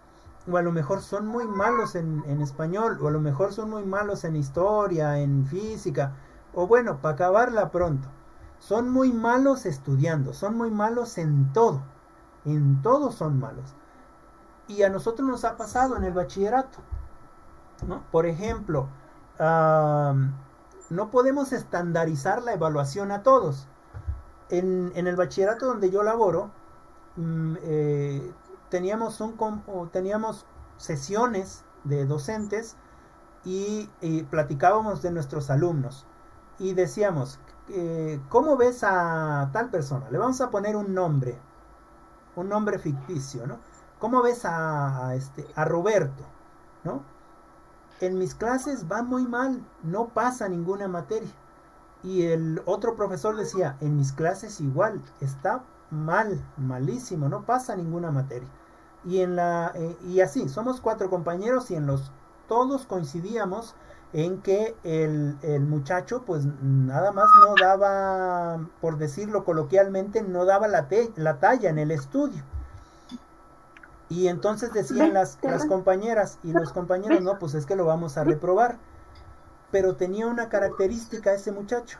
o a lo mejor son muy malos en español, o a lo mejor son muy malos en historia, en física, o bueno, para acabarla pronto, son muy malos estudiando, son muy malos en todo son malos. Y a nosotros nos ha pasado en el bachillerato, ¿no? Por ejemplo, no podemos estandarizar la evaluación a todos. En el bachillerato donde yo laboro, teníamos sesiones de docentes y platicábamos de nuestros alumnos y decíamos, ¿cómo ves a tal persona? Le vamos a poner un nombre ficticio, ¿no? ¿Cómo ves a Roberto? ¿No? En mis clases va muy mal, no pasa ninguna materia. Y el otro profesor decía, en mis clases igual, está malísimo, no pasa ninguna materia. Y así, somos 4 compañeros y todos coincidíamos en que el muchacho pues nada más no daba, por decirlo coloquialmente, no daba la talla en el estudio. Y entonces decían las compañeras y los compañeros, no, pues es que lo vamos a reprobar. Pero tenía una característica ese muchacho,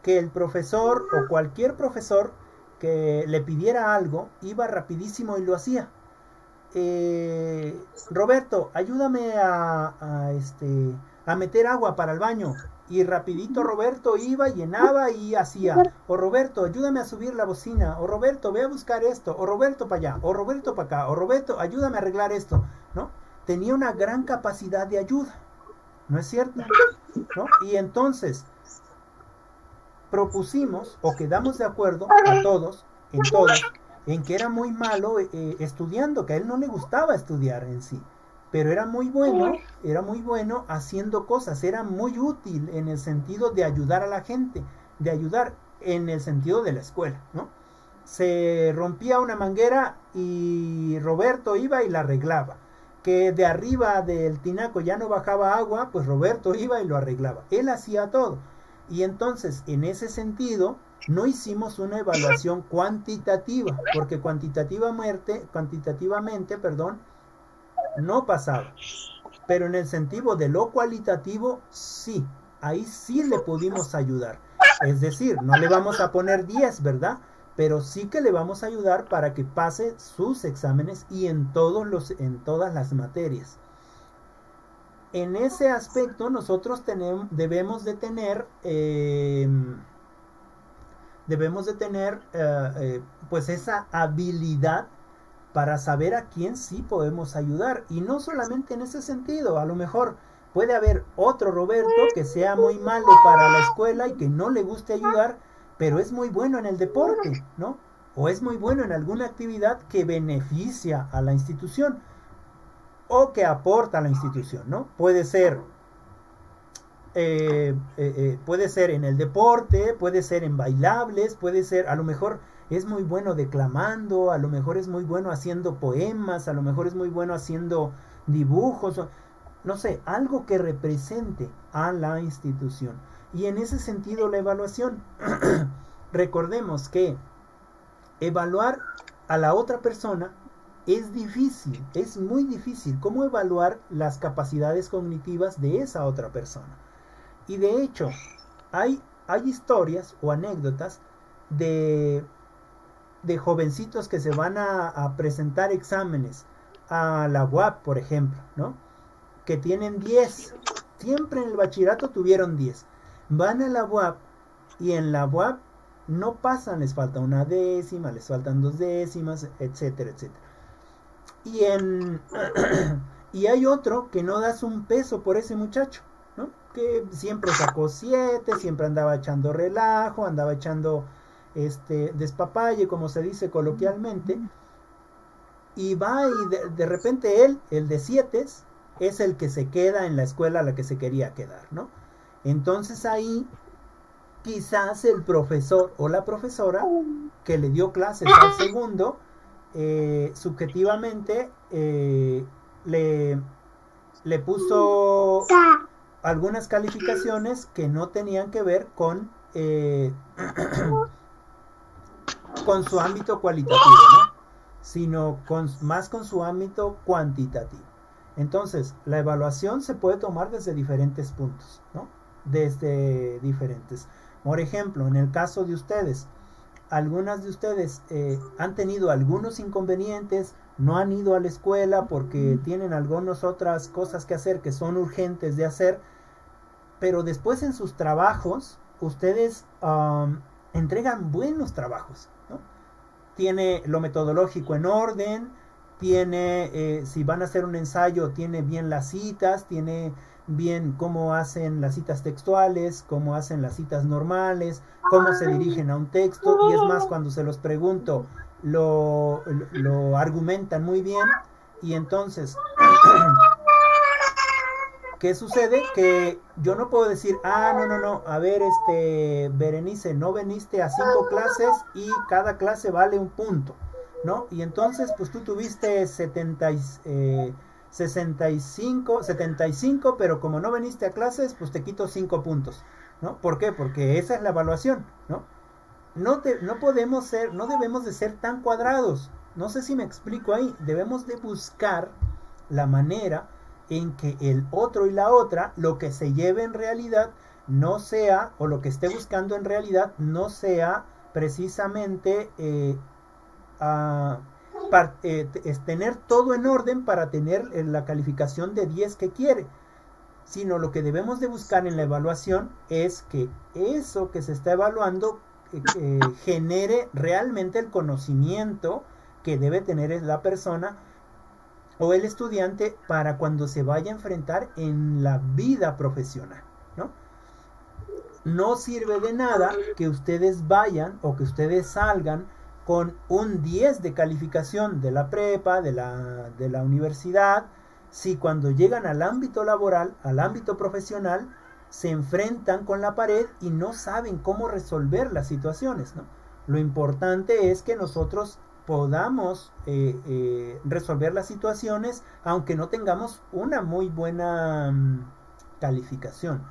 que el profesor o cualquier profesor que le pidiera algo, iba rapidísimo y lo hacía. Roberto, ayúdame a meter agua para el baño. Y rapidito Roberto iba, llenaba y hacía. O Roberto, ayúdame a subir la bocina. O Roberto, ve a buscar esto. O Roberto para allá. O Roberto para acá. O Roberto, ayúdame a arreglar esto, ¿no? Tenía una gran capacidad de ayuda, ¿no es cierto? ¿No? Y entonces, propusimos o quedamos de acuerdo a todos, en que era muy malo estudiando, que a él no le gustaba estudiar en sí, pero era muy bueno haciendo cosas, era muy útil en el sentido de ayudar a la gente, de ayudar en el sentido de la escuela, ¿no? Se rompía una manguera y Roberto iba y la arreglaba. Que de arriba del tinaco ya no bajaba agua, pues Roberto iba y lo arreglaba. Él hacía todo. Y entonces, en ese sentido, no hicimos una evaluación cuantitativa, porque cuantitativamente, no pasaba. Pero en el sentido de lo cualitativo, sí. Ahí sí le pudimos ayudar. Es decir, no le vamos a poner 10, ¿verdad? Pero sí que le vamos a ayudar para que pase sus exámenes y en todas las materias. En ese aspecto nosotros debemos de tener pues esa habilidad para saber a quién sí podemos ayudar. Y no solamente en ese sentido, a lo mejor puede haber otro Roberto que sea muy malo para la escuela y que no le guste ayudar, pero es muy bueno en el deporte, ¿no? O es muy bueno en alguna actividad que beneficia a la institución o que aporta a la institución, ¿no? Puede ser en el deporte, puede ser en bailables, puede ser, a lo mejor es muy bueno declamando, a lo mejor es muy bueno haciendo poemas, a lo mejor es muy bueno haciendo dibujos, no sé, algo que represente a la institución. Y en ese sentido la evaluación, recordemos que evaluar a la otra persona es difícil, es muy difícil. ¿Cómo evaluar las capacidades cognitivas de esa otra persona? Y de hecho, hay historias o anécdotas de jovencitos que se van a presentar exámenes a la UAP, por ejemplo, ¿no? Que tienen 10, siempre en el bachillerato tuvieron 10. Van a la UAP y en la UAP no pasan, les falta una décima, les faltan 2 décimas, etcétera, etcétera. Y hay otro que no das un peso por ese muchacho, ¿no? Que siempre sacó 7, siempre andaba echando relajo, andaba echando despapalle, como se dice coloquialmente, y va y de repente él, el de 7, es el que se queda en la escuela a la que se quería quedar, ¿no? Entonces ahí quizás el profesor o la profesora que le dio clases al segundo, subjetivamente le puso algunas calificaciones que no tenían que ver con su ámbito cualitativo, ¿no? Sino más con su ámbito cuantitativo. Entonces, la evaluación se puede tomar desde diferentes puntos, ¿no? Desde diferentes. Por ejemplo, en el caso de ustedes, algunas de ustedes han tenido algunos inconvenientes, no han ido a la escuela porque tienen algunas otras cosas que hacer que son urgentes de hacer, pero después en sus trabajos, ustedes entregan buenos trabajos, ¿no? Tiene lo metodológico en orden, tiene, si van a hacer un ensayo, tiene bien las citas, tiene bien cómo hacen las citas textuales, cómo hacen las citas normales, cómo se dirigen a un texto, y es más, cuando se los pregunto, lo argumentan muy bien. Y entonces, ¿qué sucede? Que yo no puedo decir, no, a ver, Berenice, no veniste a 5 clases y cada clase vale un punto, ¿no? Y entonces, pues tú tuviste 75, pero como no veniste a clases, pues te quito 5 puntos, ¿no? ¿Por qué? Porque esa es la evaluación, ¿no? No debemos de ser tan cuadrados. No sé si me explico ahí. Debemos de buscar la manera en que el otro y la otra, lo que se lleve en realidad no sea, o lo que esté buscando en realidad no sea precisamente tener todo en orden para tener la calificación de 10 que quiere, sino lo que debemos de buscar en la evaluación es que eso que se está evaluando genere realmente el conocimiento que debe tener la persona o el estudiante para cuando se vaya a enfrentar en la vida profesional, ¿no? no sirve de nada que ustedes vayan o que ustedes salgan con un 10 de calificación de la prepa, de la universidad, si cuando llegan al ámbito laboral, al ámbito profesional, se enfrentan con la pared y no saben cómo resolver las situaciones, ¿no? Lo importante es que nosotros podamos resolver las situaciones aunque no tengamos una muy buena calificación.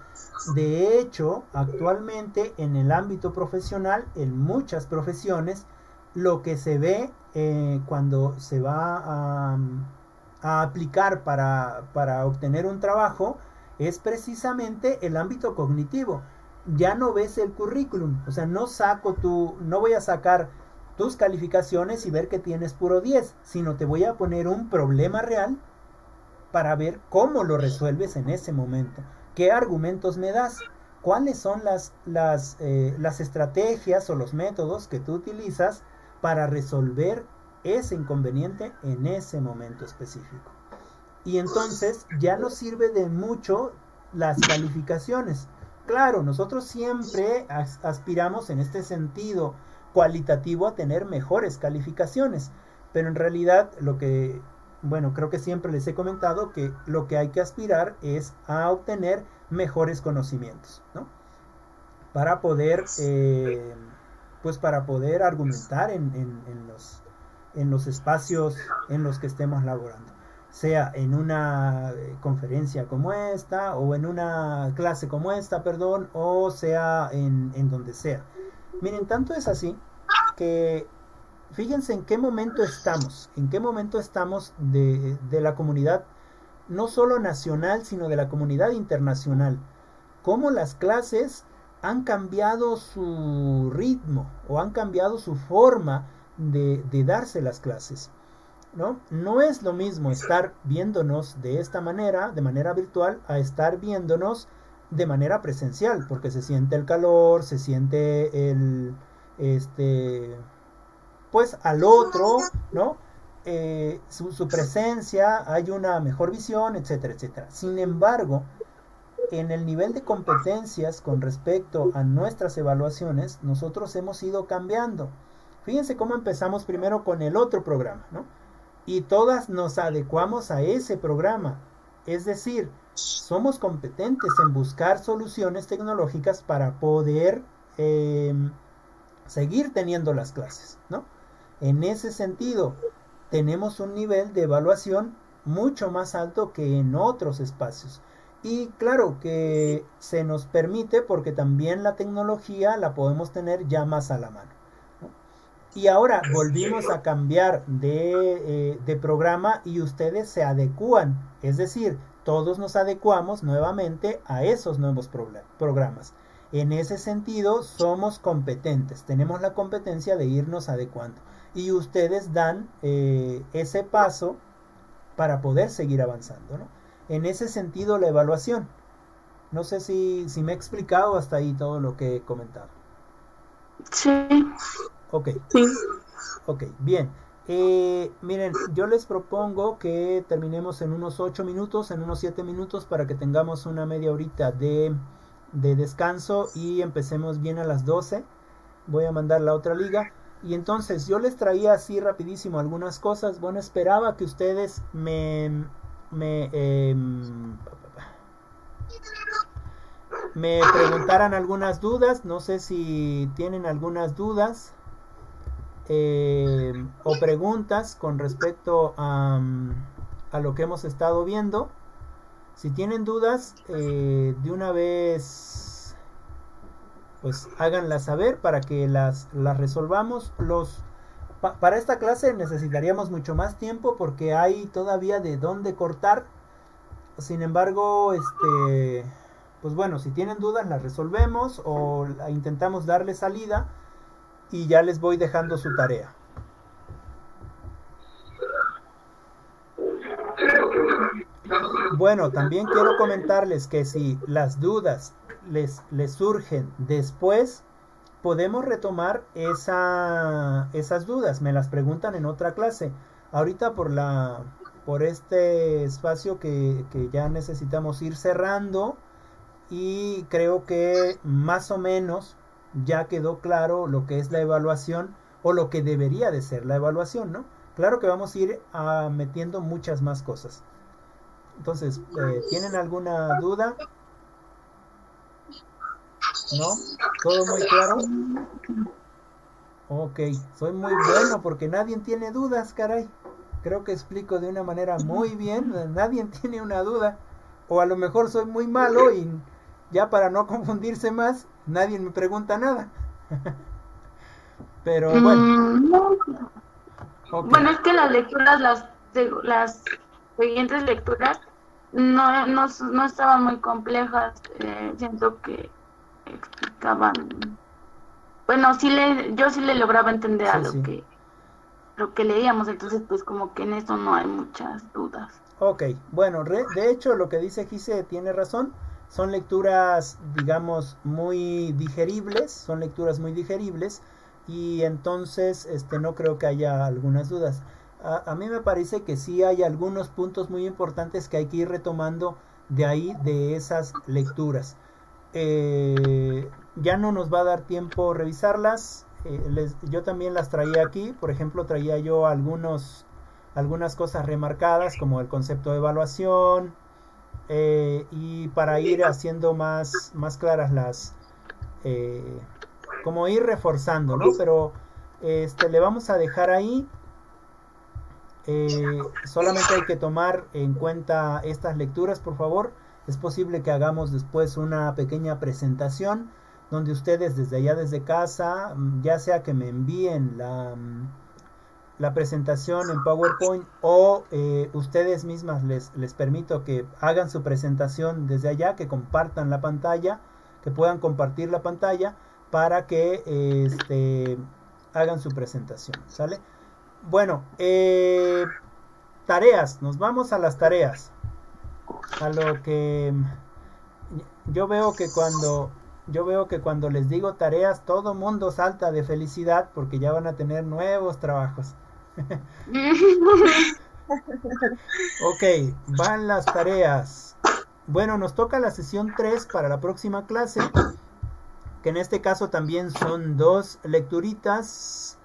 De hecho, actualmente en el ámbito profesional, en muchas profesiones, lo que se ve cuando se va a aplicar para obtener un trabajo es precisamente el ámbito cognitivo. Ya no ves el currículum, o sea, no voy a sacar tus calificaciones y ver que tienes puro 10, sino te voy a poner un problema real para ver cómo lo resuelves en ese momento. ¿Qué argumentos me das? ¿Cuáles son las estrategias o los métodos que tú utilizas para resolver ese inconveniente en ese momento específico? Y entonces ya no sirve de mucho las calificaciones. Claro, nosotros siempre aspiramos en este sentido cualitativo a tener mejores calificaciones, pero en realidad creo que siempre les he comentado que lo que hay que aspirar es a obtener mejores conocimientos, ¿no? Para poder argumentar en los espacios en los que estemos laborando, sea en una conferencia como esta, o en una clase como esta, o sea en donde sea. Miren, tanto es así que fíjense en qué momento estamos de la comunidad, no solo nacional, sino de la comunidad internacional. Cómo las clases han cambiado su ritmo o han cambiado su forma de darse las clases, ¿no? No es lo mismo estar viéndonos de esta manera, de manera virtual, a estar viéndonos de manera presencial, porque se siente el calor, se siente pues al otro, ¿no? Su presencia, hay una mejor visión, etcétera, etcétera. Sin embargo, en el nivel de competencias con respecto a nuestras evaluaciones, nosotros hemos ido cambiando. Fíjense cómo empezamos primero con el otro programa, ¿no? Y todas nos adecuamos a ese programa. Es decir, somos competentes en buscar soluciones tecnológicas para poder seguir teniendo las clases, ¿no? En ese sentido, tenemos un nivel de evaluación mucho más alto que en otros espacios. Y claro que se nos permite porque también la tecnología la podemos tener ya más a la mano, ¿no? Y ahora volvimos a cambiar de programa y ustedes se adecúan, es decir, todos nos adecuamos nuevamente a esos nuevos programas. En ese sentido somos competentes, tenemos la competencia de irnos adecuando y ustedes dan ese paso para poder seguir avanzando, ¿no? En ese sentido la evaluación. No sé si me he explicado hasta ahí todo lo que he comentado. Sí. Ok. Sí. Ok, bien. Miren, yo les propongo que terminemos en unos 8 minutos, en unos 7 minutos, para que tengamos una media horita de descanso y empecemos bien a las 12. Voy a mandar la otra liga. Y entonces yo les traía así rapidísimo algunas cosas. Bueno, esperaba que ustedes me preguntaran algunas dudas. No sé si tienen algunas dudas o preguntas con respecto a lo que hemos estado viendo. Si tienen dudas, de una vez pues háganlas saber para que las resolvamos. Para esta clase necesitaríamos mucho más tiempo porque hay todavía de dónde cortar. Sin embargo, pues bueno, si tienen dudas las resolvemos o intentamos darle salida y ya les voy dejando su tarea. Bueno, también quiero comentarles que si las dudas les surgen después, podemos retomar esas dudas. Me las preguntan en otra clase. Ahorita por este espacio que ya necesitamos ir cerrando, y creo que más o menos ya quedó claro lo que es la evaluación o lo que debería de ser la evaluación, ¿no? Claro que vamos a ir metiendo muchas más cosas. Entonces, ¿tienen alguna duda? ¿No? ¿Todo muy claro? Ok, soy muy bueno porque nadie tiene dudas, caray. Creo que explico de una manera muy bien, nadie tiene una duda. O a lo mejor soy muy malo y ya para no confundirse más, nadie me pregunta nada. Pero bueno. No. Okay. Bueno, es que las lecturas, las siguientes lecturas no estaban muy complejas. Siento que explicaban. Bueno, yo sí le lograba entender a lo que leíamos, entonces pues como que en eso no hay muchas dudas. Ok, bueno, de hecho lo que dice Gise tiene razón, son lecturas, digamos, muy digeribles, y entonces no creo que haya algunas dudas. A mí me parece que sí hay algunos puntos muy importantes que hay que ir retomando de ahí, de esas lecturas. Ya no nos va a dar tiempo revisarlas. Yo también las traía aquí. Por ejemplo, traía yo algunas cosas remarcadas, como el concepto de evaluación, y para ir haciendo más claras las, como ir reforzando, ¿no? Pero le vamos a dejar ahí. Solamente hay que tomar en cuenta estas lecturas, por favor. Es posible que hagamos después una pequeña presentación donde ustedes desde allá, desde casa, ya sea que me envíen la presentación en PowerPoint o ustedes mismas les permito que hagan su presentación desde allá, que compartan la pantalla, que puedan compartir la pantalla para que hagan su presentación, ¿sale? Bueno, tareas, nos vamos a las tareas. A lo que yo veo que cuando les digo tareas, todo mundo salta de felicidad porque ya van a tener nuevos trabajos. Ok, van las tareas. Bueno, nos toca la sesión 3 para la próxima clase, que en este caso también son 2 lecturitas.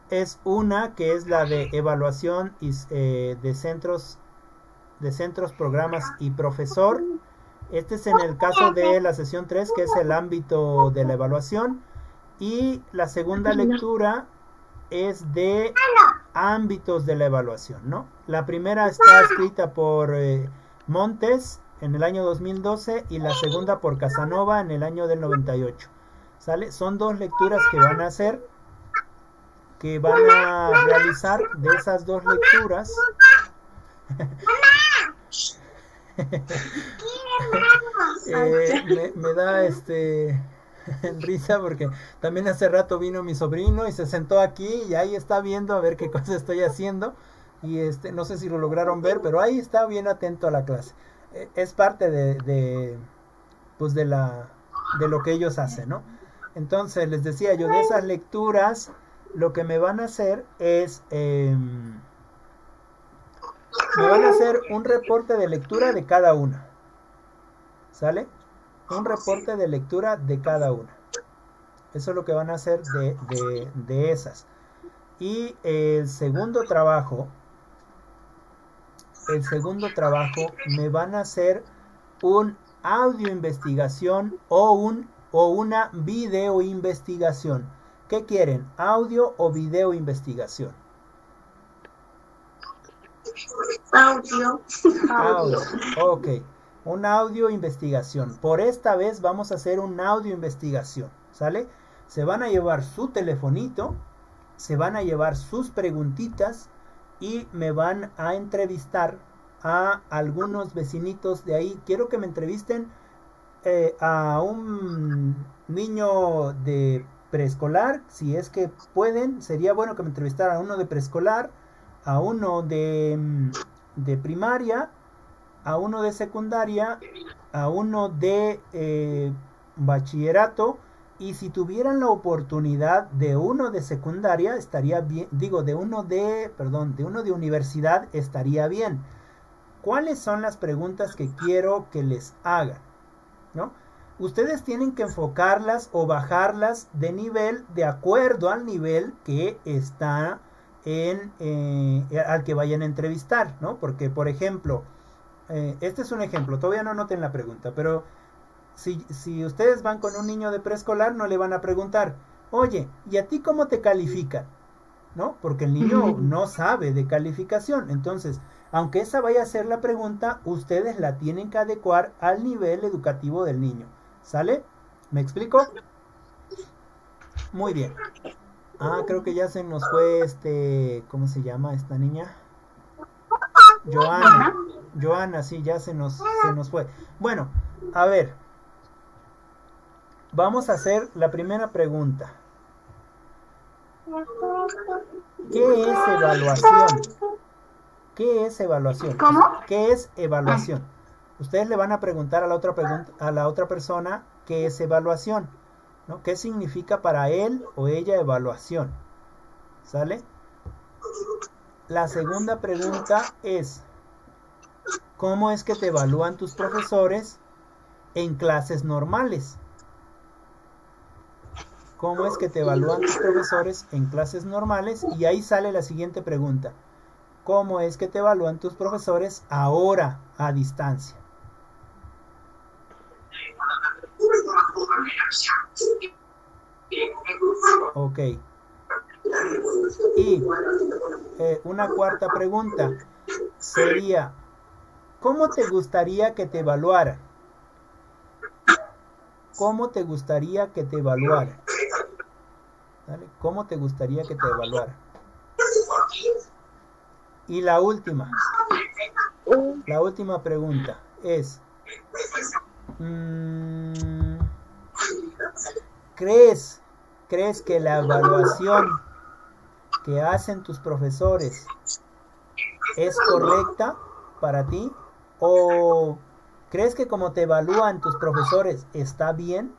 Es una que es la de evaluación de centros, programas y profesor. Este es en el caso de la sesión 3, que es el ámbito de la evaluación. Y la segunda lectura es de ámbitos de la evaluación, ¿no? La primera está escrita por Montes en el año 2012 y la segunda por Casanova en el año del 98. ¿Sale? Son 2 lecturas que van a hacer, que van a realizar de esas 2 lecturas. Me da risa porque también hace rato vino mi sobrino y se sentó aquí y ahí está viendo a ver qué cosa estoy haciendo y no sé si lo lograron ver, pero ahí está bien atento a la clase. Es parte de lo que ellos hacen, ¿no? Entonces les decía yo, de esas lecturas lo que me van a hacer es me van a hacer un reporte de lectura de cada una, ¿sale? Un reporte de lectura de cada una. Eso es lo que van a hacer de esas. Y el segundo trabajo me van a hacer un audio investigación o una video investigación. ¿Qué quieren? ¿Audio o video investigación? Audio. Ok. Un audio investigación. Por esta vez vamos a hacer un audio investigación. ¿Sale? Se van a llevar su telefonito, se van a llevar sus preguntitas y me van a entrevistar a algunos vecinitos de ahí. Quiero que me entrevisten a un niño de preescolar, si es que pueden. Sería bueno que me entrevistaran a uno de preescolar, a uno de primaria, a uno de secundaria, a uno de bachillerato, y si tuvieran la oportunidad de uno de secundaria estaría bien, digo, de uno de universidad estaría bien. ¿Cuáles son las preguntas que quiero que les hagan? ¿no? Ustedes tienen que enfocarlas o bajarlas de nivel de acuerdo al nivel que está al que vayan a entrevistar, ¿no? Porque, por ejemplo, este es un ejemplo, todavía no noten la pregunta, pero si ustedes van con un niño de preescolar, no le van a preguntar, oye, ¿y a ti cómo te califican? ¿No? Porque el niño no sabe de calificación. Entonces, aunque esa vaya a ser la pregunta, ustedes la tienen que adecuar al nivel educativo del niño. ¿Sale? ¿Me explico? Muy bien. Ah, creo que ya se nos fue ¿cómo se llama esta niña? Joana, sí, ya se nos fue. Bueno, a ver. Vamos a hacer la primera pregunta. ¿Qué es evaluación? ¿Qué es evaluación? ¿Cómo? ¿Qué es evaluación? Ustedes le van a preguntar a la otra persona qué es evaluación, ¿no? ¿Qué significa para él o ella evaluación? ¿Sale? La segunda pregunta es, ¿cómo es que te evalúan tus profesores en clases normales? ¿Cómo es que te evalúan tus profesores en clases normales? Y ahí sale la siguiente pregunta. ¿Cómo es que te evalúan tus profesores ahora a distancia? Ok. Y una cuarta pregunta sería, ¿cómo te gustaría que te evaluara? ¿Cómo te gustaría que te evaluara? ¿Vale? ¿Cómo te gustaría que te evaluara? Y la última pregunta es, ¿crees que la evaluación que hacen tus profesores es correcta para ti? ¿O crees que como te evalúan tus profesores está bien?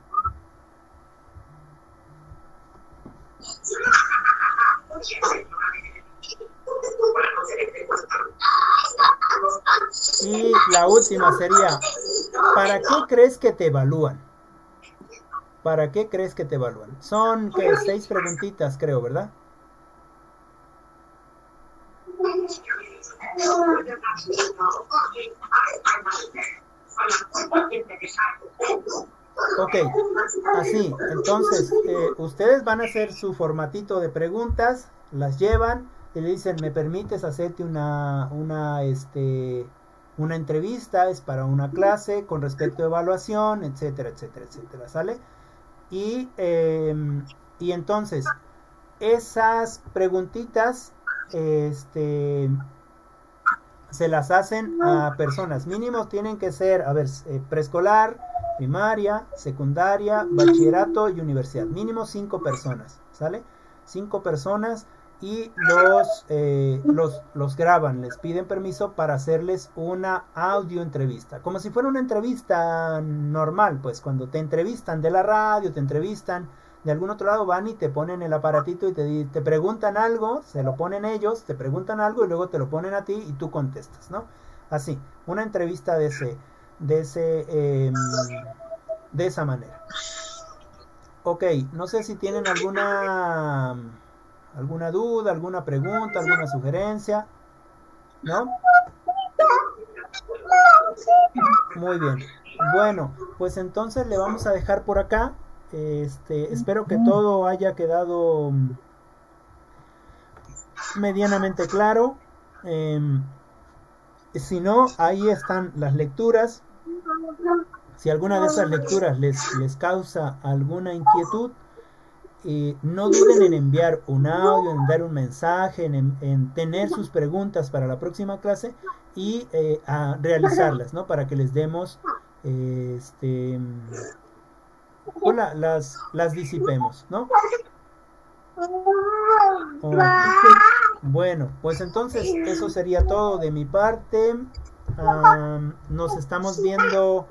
Y la última sería, ¿para qué crees que te evalúan? ¿Para qué crees que te evalúan? Son 6 preguntitas, creo, ¿verdad? Ok, así, entonces ustedes van a hacer su formatito de preguntas, las llevan y le dicen, ¿me permites hacerte una entrevista? Es para una clase con respecto a evaluación, etcétera, etcétera, etcétera, ¿sale? Y entonces, esas preguntitas, se las hacen a personas. Mínimo tienen que ser, preescolar, primaria, secundaria, bachillerato y universidad. Mínimo 5 personas, ¿sale? 5 personas y los graban, les piden permiso para hacerles una audio entrevista. Como si fuera una entrevista normal, pues cuando te entrevistan de la radio, te entrevistan de algún otro lado, van y te ponen el aparatito y te preguntan algo, se lo ponen ellos, te preguntan algo y luego te lo ponen a ti y tú contestas, ¿no? Así, una entrevista de esa manera. Ok, no sé si tienen alguna duda, alguna pregunta, alguna sugerencia, ¿no? Muy bien. Bueno, pues entonces le vamos a dejar por acá. Espero que todo haya quedado medianamente claro. Si no, ahí están las lecturas. Si alguna de esas lecturas les causa alguna inquietud, no duden en enviar un audio, en dar un mensaje, en tener sus preguntas para la próxima clase y a realizarlas, ¿no? Para que les demos las disipemos, ¿no? Bueno, pues entonces eso sería todo de mi parte. Nos estamos viendo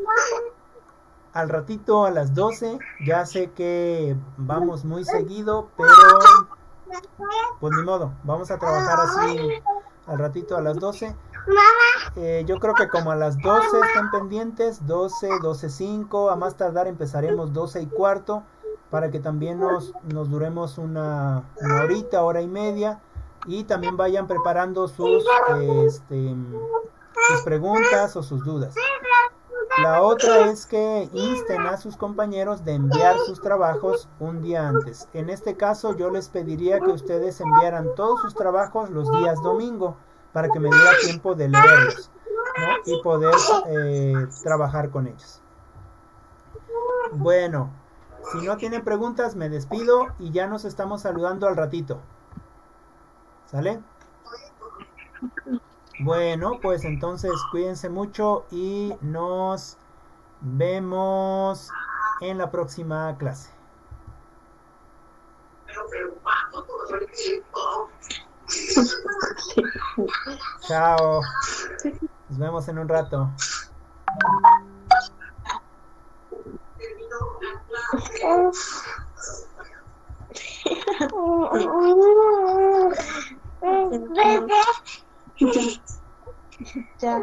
al ratito a las 12. Ya sé que vamos muy seguido, pero pues ni modo, vamos a trabajar así al ratito a las 12. Yo creo que como a las 12 están pendientes, 12, 12:05, a más tardar empezaremos 12:15, para que también nos duremos una horita, hora y media, y también vayan preparando sus preguntas o sus dudas. La otra es que insten a sus compañeros de enviar sus trabajos un día antes. En este caso yo les pediría que ustedes enviaran todos sus trabajos los días domingo, para que me diera tiempo de leerlos, ¿no? Y poder trabajar con ellos. Bueno, si no tienen preguntas me despido y ya nos estamos saludando al ratito. ¿Sale? Bueno, pues entonces cuídense mucho y nos vemos en la próxima clase. Chao. Nos vemos en un rato. Ya.